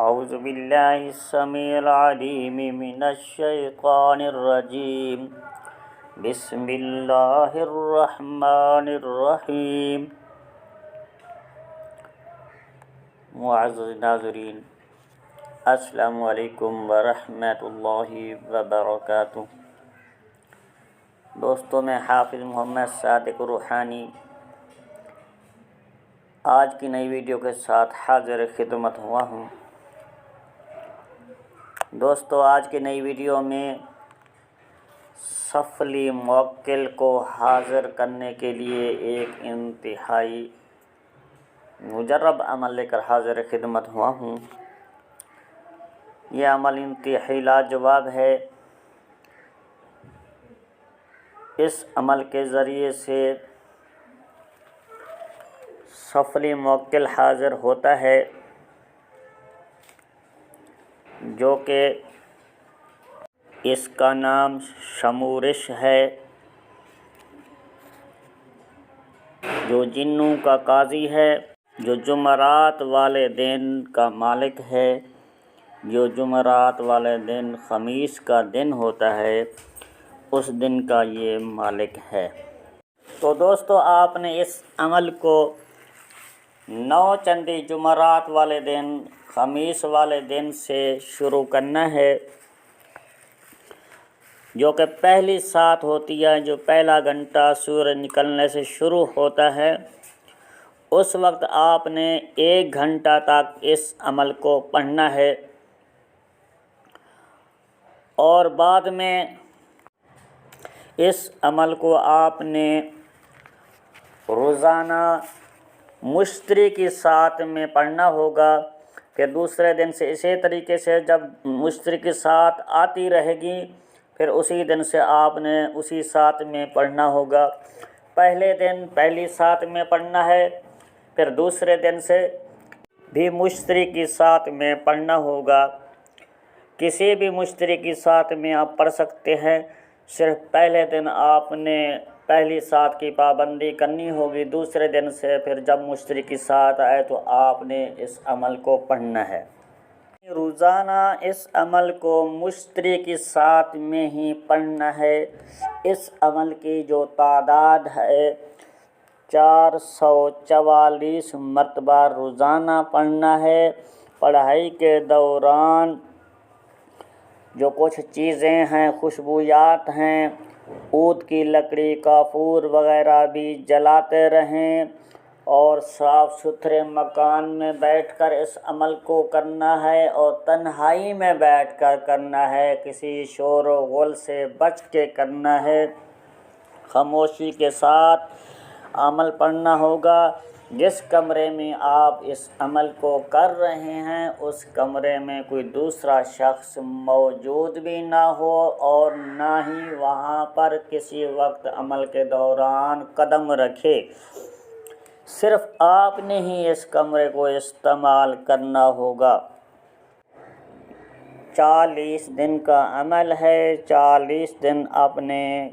أعوذ بالله السميع العليم من الشيطان الرجيم بسم الله الرحمن الرحیم۔ معزز ناظرین، السلام علیکم ورحمۃ اللہ وبرکاتہ۔ دوستوں، میں حافظ محمد صادق روحانی آج کی نئی ویڈیو کے ساتھ حاضر خدمت ہوا ہوں۔ دوستو، آج کی نئی ویڈیو میں سفلی موکل کو حاضر کرنے کے لیے ایک انتہائی مجرب عمل لے کر حاضر خدمت ہوا ہوں۔ یہ عمل انتہائی لاجواب ہے۔ اس عمل کے ذریعے سے سفلی موکل حاضر ہوتا ہے، جو کہ اس کا نام شمورش ہے، جو جنوں کا قاضی ہے، جو جمعرات والے دن کا مالک ہے، جو جمعرات والے دن خمیس کا دن ہوتا ہے، اس دن کا یہ مالک ہے۔ تو دوستو، آپ نے اس عمل کو 9 چندی جمعرات والے دن، خمیس والے دن سے شروع کرنا ہے، جو کہ پہلی سات ہوتی ہے، جو پہلا گھنٹہ سورج نکلنے سے شروع ہوتا ہے۔ اس وقت آپ نے 1 گھنٹہ تک اس عمل کو پڑھنا ہے، اور بعد میں اس عمل کو آپ نے روزانہ مشتری کی ساتھ میں پڑھنا ہوگا۔ پھر دوسرے دن سے اسی طریقے سے جب مشتری کی ساتھ آتی رہے گی، پھر اسی دن سے آپ نے اسی ساتھ میں پڑھنا ہوگا۔ پہلے دن پہلی ساتھ میں پڑھنا ہے، پھر دوسرے دن سے بھی مشتری کی ساتھ میں پڑھنا ہوگا۔ کسی بھی مشتری کی ساتھ میں آپ پڑھ سکتے ہیں، صرف پہلے دن آپ نے پہلی ساتھ کی پابندی کرنی ہوگی۔ دوسرے دن سے پھر جب مشتری کی ساتھ آئے تو آپ نے اس عمل کو پڑھنا ہے۔ روزانہ اس عمل کو مشتری کی ساتھ میں ہی پڑھنا ہے۔ اس عمل کی جو تعداد ہے 444 مرتبہ روزانہ پڑھنا ہے۔ پڑھائی کے دوران جو کچھ چیزیں ہیں، خوشبویات ہیں، عود کی لکڑی، کافور وغیرہ بھی جلاتے رہیں، اور صاف ستھرے مکان میں بیٹھ کر اس عمل کو کرنا ہے، اور تنہائی میں بیٹھ کر کرنا ہے۔ کسی شور و غل سے بچ کے کرنا ہے۔ خاموشی کے ساتھ عمل پڑھنا ہوگا۔ جس کمرے میں آپ اس عمل کو کر رہے ہیں، اس کمرے میں کوئی دوسرا شخص موجود بھی نہ ہو، اور نہ ہی وہاں پر کسی وقت عمل کے دوران قدم رکھے۔ صرف آپ نے ہی اس کمرے کو استعمال کرنا ہوگا۔ 40 دن کا عمل ہے۔ 40 دن آپ نے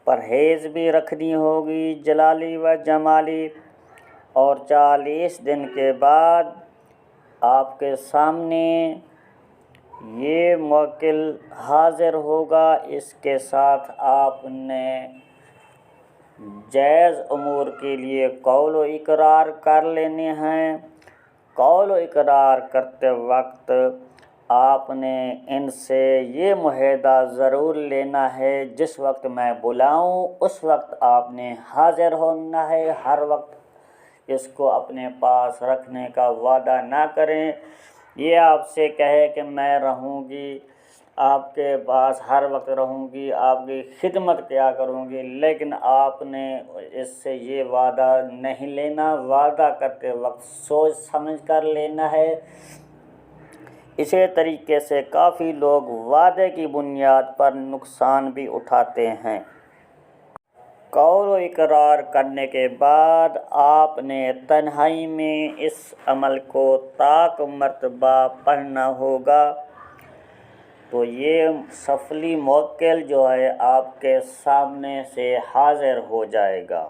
پرہیز بھی رکھنی ہوگی، جلالی و جمالی، اور 40 دن کے بعد آپ کے سامنے یہ موکل حاضر ہوگا۔ اس کے ساتھ آپ نے جائز امور کے لیے قول و اقرار کر لینے ہیں۔ قول و اقرار کرتے وقت آپ نے ان سے یہ معاہدہ ضرور لینا ہے، جس وقت میں بلاؤں اس وقت آپ نے حاضر ہونا ہے۔ ہر وقت اس کو اپنے پاس رکھنے کا وعدہ نہ کریں۔ یہ آپ سے کہے کہ میں رہوں گی، آپ کے پاس ہر وقت رہوں گی، آپ کی خدمت کیا کروں گی، لیکن آپ نے اس سے یہ وعدہ نہیں لینا۔ وعدہ کرتے وقت سوچ سمجھ کر لینا ہے۔ اسی طریقے سے کافی لوگ وعدے کی بنیاد پر نقصان بھی اٹھاتے ہیں۔ قول و اقرار کرنے کے بعد آپ نے تنہائی میں اس عمل کو طاق مرتبہ پڑھنا ہوگا، تو یہ سفلی موکل جو ہے آپ کے سامنے سے حاضر ہو جائے گا۔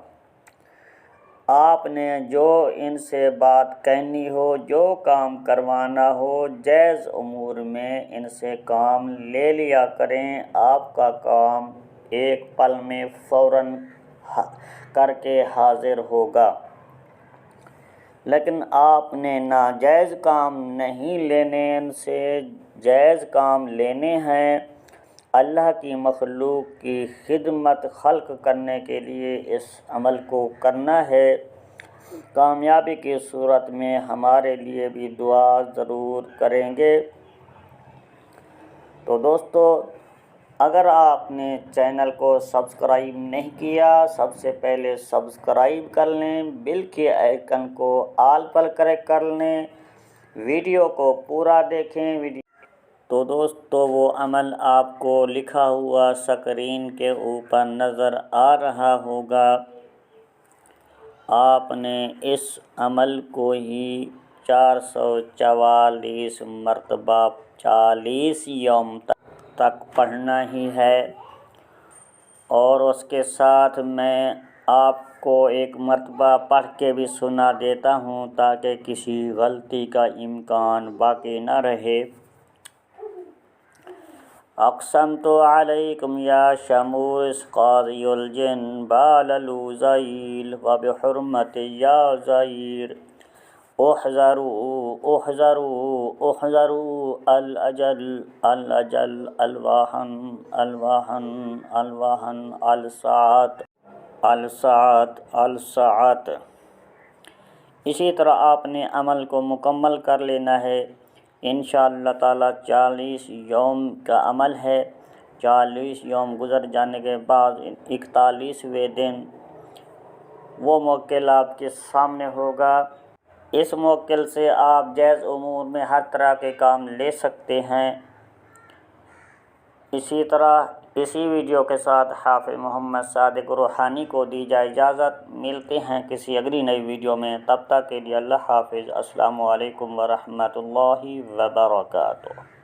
آپ نے جو ان سے بات کہنی ہو، جو کام کروانا ہو، جائز امور میں ان سے کام لے لیا کریں۔ آپ کا کام ایک پل میں فوراً کر کے حاضر ہوگا۔ لیکن آپ نے ناجائز کام نہیں لینے، ان سے جائز کام لینے ہیں۔ اللہ کی مخلوق کی خدمت خلق کرنے کے لیے اس عمل کو کرنا ہے۔ کامیابی کی صورت میں ہمارے لیے بھی دعا ضرور کریں گے۔ تو دوستو، اگر آپ نے چینل کو سبسکرائب نہیں کیا، سب سے پہلے سبسکرائب کر لیں، بیل کے آئیکن کو آل پر کر لیں، ویڈیو کو پورا دیکھیں۔ تو دوستو، وہ عمل آپ کو لکھا ہوا اسکرین کے اوپر نظر آ رہا ہوگا۔ آپ نے اس عمل کو ہی 444 مرتبہ 40 یوم تک پڑھنا ہی ہے، اور اس کے ساتھ میں آپ کو ایک مرتبہ پڑھ کے بھی سنا دیتا ہوں تاکہ کسی غلطی کا امکان باقی نہ رہے۔ اقسمت علیکم یا شموس قاضی الجن باللوزائیل وبحرمت یا زائر احذروا احذروا احذروا الاجل الاجل الواہن الواہن الواہن الساعت الساعت الساعت۔ اسی طرح آپ نے عمل کو مکمل کر لینا ہے۔ انشاءاللہ تعالی 40 یوم کا عمل ہے۔ 40 یوم گزر جانے کے بعد 41ویں دن وہ موکل آپ کے سامنے ہوگا۔ اس موکل سے آپ جائز امور میں ہر طرح کے کام لے سکتے ہیں۔ اسی طرح اسی ویڈیو کے ساتھ حافظ محمد صادق روحانی کو دی جائے اجازت۔ ملتے ہیں کسی اگلی نئی ویڈیو میں، تب تک کے لیے اللہ حافظ۔ السلام علیکم ورحمۃ اللہ وبرکاتہ۔